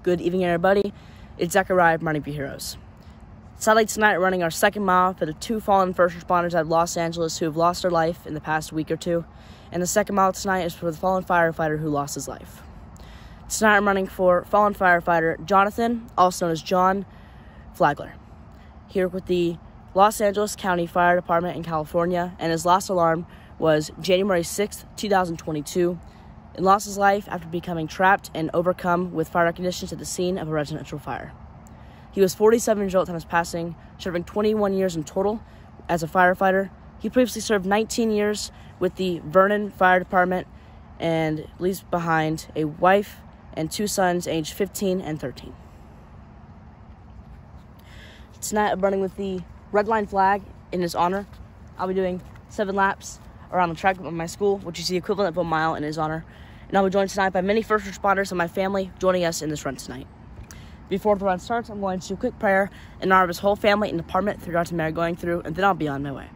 Good evening, everybody. It's Zachariah from Running for Heroes. Sadly, tonight we're running our second mile for the two fallen first responders out of Los Angeles who have lost their life in the past week or two. And the second mile tonight is for the fallen firefighter who lost his life. Tonight I'm running for fallen firefighter Jonathan, also known as John Flagler, here with the Los Angeles County Fire Department in California, and his last alarm was January 6th, 2022, and lost his life after becoming trapped and overcome with fire conditions at the scene of a residential fire. He was 47 years old at the time of his passing, serving 21 years in total as a firefighter. He previously served 19 years with the Vernon Fire Department and leaves behind a wife and two sons aged 15 and 13. Tonight I'm running with the red line flag in his honor. I'll be doing 7 laps around the track of my school, which is the equivalent of a mile in his honor. And I'll be joined tonight by many first responders and my family joining us in this run tonight. Before the run starts, I'm going to do a quick prayer in honor of his whole family and department through Dr. Mary going through, and then I'll be on my way.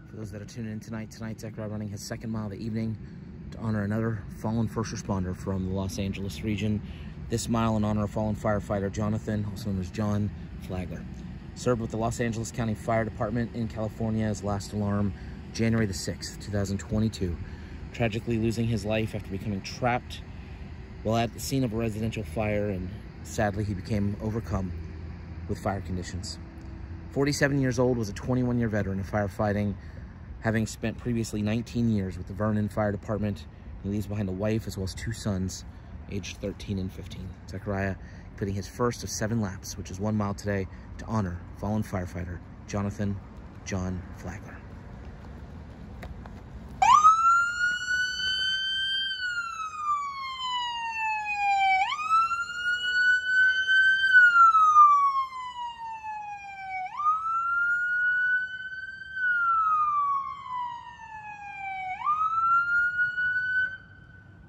For those that are tuning in tonight, Zachariah running his second mile of the evening to honor another fallen first responder from the Los Angeles region. This mile in honor of fallen firefighter Jonathan, also known as John Flagler. Served with the Los Angeles County Fire Department in California. His last alarm, January the 6th, 2022. Tragically losing his life after becoming trapped while at the scene of a residential fire, and sadly he became overcome with fire conditions. 47 years old, was a 21-year veteran of firefighting, having spent previously 19 years with the Vernon Fire Department. He leaves behind a wife as well as 2 sons, aged 13 and 15. Zachariah putting his first of 7 laps, which is 1 mile today, to honor fallen firefighter Jonathan John Flagler.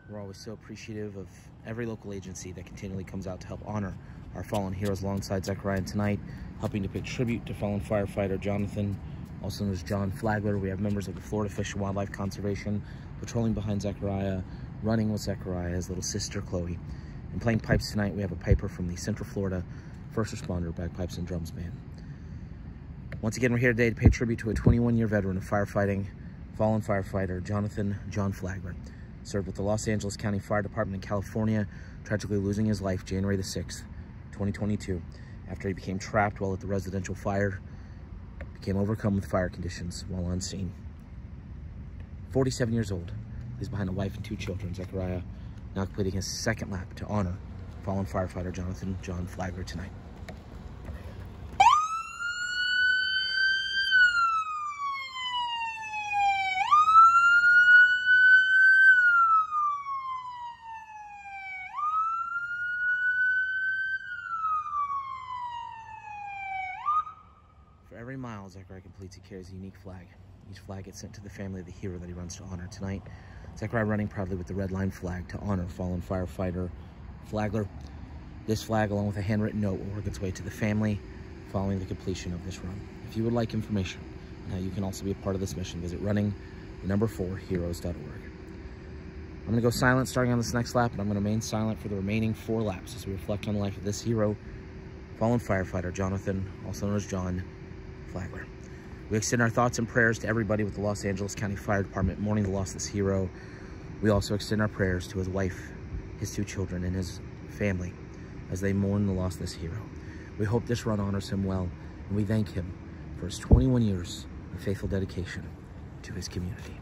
We're always so appreciative of every local agency that continually comes out to help honor our fallen heroes alongside Zachariah. Tonight, helping to pay tribute to fallen firefighter Jonathan, also known as John Flagler. We have members of the Florida Fish and Wildlife Conservation patrolling behind Zachariah, running with Zachariah, his little sister Chloe. And playing pipes tonight, we have a piper from the Central Florida First Responder Bagpipes and Drums Band. Once again, we're here today to pay tribute to a 21-year veteran of firefighting, fallen firefighter Jonathan John Flagler. Served with the Los Angeles County Fire Department in California, tragically losing his life January the 6th, 2022, after he became trapped while at the residential fire, became overcome with fire conditions while on scene. 47 years old, he's behind a wife and 2 children. Zachariah now completing his second lap to honor fallen firefighter Jonathan John Flagler tonight. For every mile Zachariah completes, he carries a unique flag. Each flag gets sent to the family of the hero that he runs to honor. Tonight, Zachariah running proudly with the red line flag to honor fallen firefighter Flagler. This flag, along with a handwritten note, will work its way to the family following the completion of this run. If you would like information on how you can also be a part of this mission, visit running4heroes.org. I'm going to go silent starting on this next lap, and I'm going to remain silent for the remaining 4 laps as we reflect on the life of this hero, fallen firefighter Jonathan, also known as John Flagler. We extend our thoughts and prayers to everybody with the Los Angeles County Fire Department mourning the loss of this hero. We also extend our prayers to his wife, his 2 children, and his family as they mourn the loss of this hero. We hope this run honors him well, and we thank him for his 21 years of faithful dedication to his community.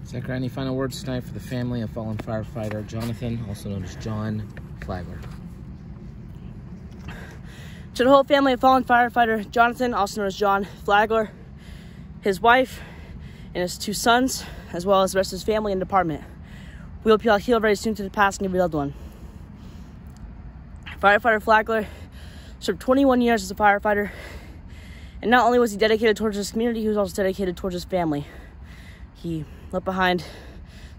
Zachariah, any final words tonight for the family of fallen firefighter Jonathan, also known as John Flagler? To the whole family of fallen firefighter Jonathan, also known as John Flagler, his wife, and his 2 sons, as well as the rest of his family and department, we hope you all heal very soon to the passing of your loved one. Firefighter Flagler served 21 years as a firefighter, and not only was he dedicated towards his community, he was also dedicated towards his family. He left behind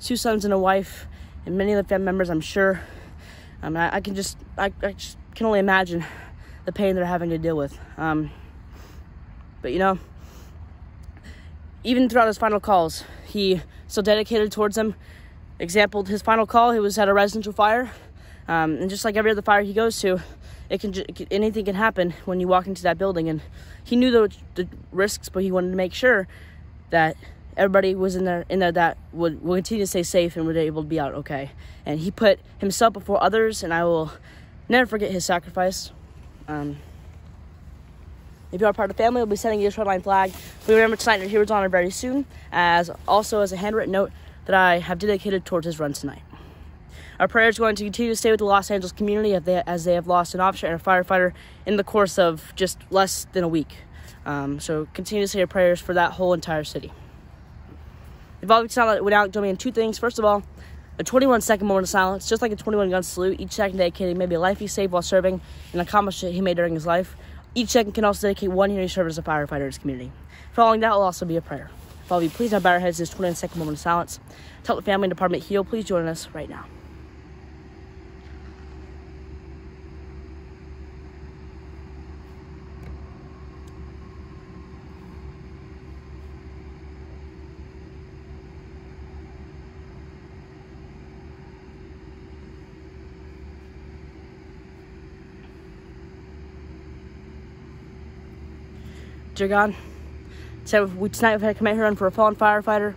2 sons and a wife, and many of the family members, I'm sure. I just can only imagine the pain they're having to deal with. But you know, even throughout his final calls, he still dedicated towards them. Example, his final call, he was at a residential fire, and just like every other fire he goes to, anything can happen when you walk into that building. And he knew the risks, but he wanted to make sure that everybody was in there that would continue to stay safe and would be able to be out okay. And he put himself before others, and I will never forget his sacrifice. If you are part of the family, we'll be sending you a short line flag. We remember tonight your hero's honor very soon, as a handwritten note that I have dedicated towards his run tonight. Our prayer is going to continue to stay with the Los Angeles community as they have lost an officer and a firefighter in the course of just less than a week. So continue to say your prayers for that whole entire city. If all went out, join me in 2 things. First of all, a 21-second moment of silence, just like a 21-gun salute, each second dedicating maybe a life he saved while serving and accomplishment he made during his life. Each second can also dedicate 1 year he served as a firefighter in his community. Following that will also be a prayer. If all of you please now bow your heads in this 21-second moment of silence. To help the family and department heal, please join us right now. Dear God, tonight we've had a command run for a fallen firefighter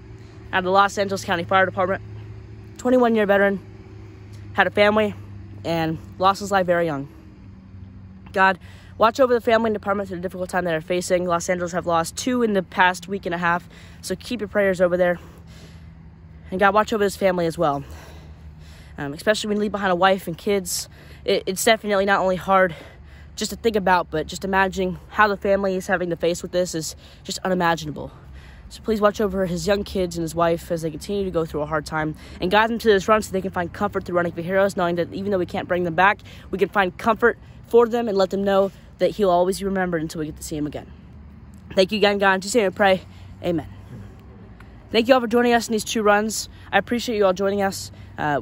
out of the Los Angeles County Fire Department. 21-year veteran, had a family, and lost his life very young. God, watch over the family and department through the difficult time they're facing. Los Angeles have lost 2 in the past week and a half, so keep your prayers over there. And God, watch over his family as well. Especially when you leave behind a wife and kids. It's definitely not only hard just to think about, but just imagining how the family is having to face with this is just unimaginable. So please watch over his young kids and his wife as they continue to go through a hard time, and guide them to this run so they can find comfort through running for heroes, knowing that even though we can't bring them back, we can find comfort for them and let them know that he'll always be remembered until we get to see him again. Thank you again, God. Just say and pray. Amen. Thank you all for joining us in these 2 runs. I appreciate you all joining us.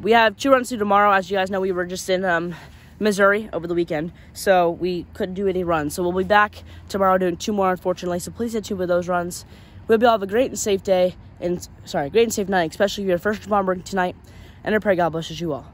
We have 2 runs through tomorrow. As you guys know, we were just in Missouri over the weekend, so we couldn't do any runs. So we'll be back tomorrow doing 2 more, unfortunately. So please stay tuned for those runs. We hope you all have a great and safe day, great and safe night, especially if you're a first responder tonight. And I pray God blesses you all.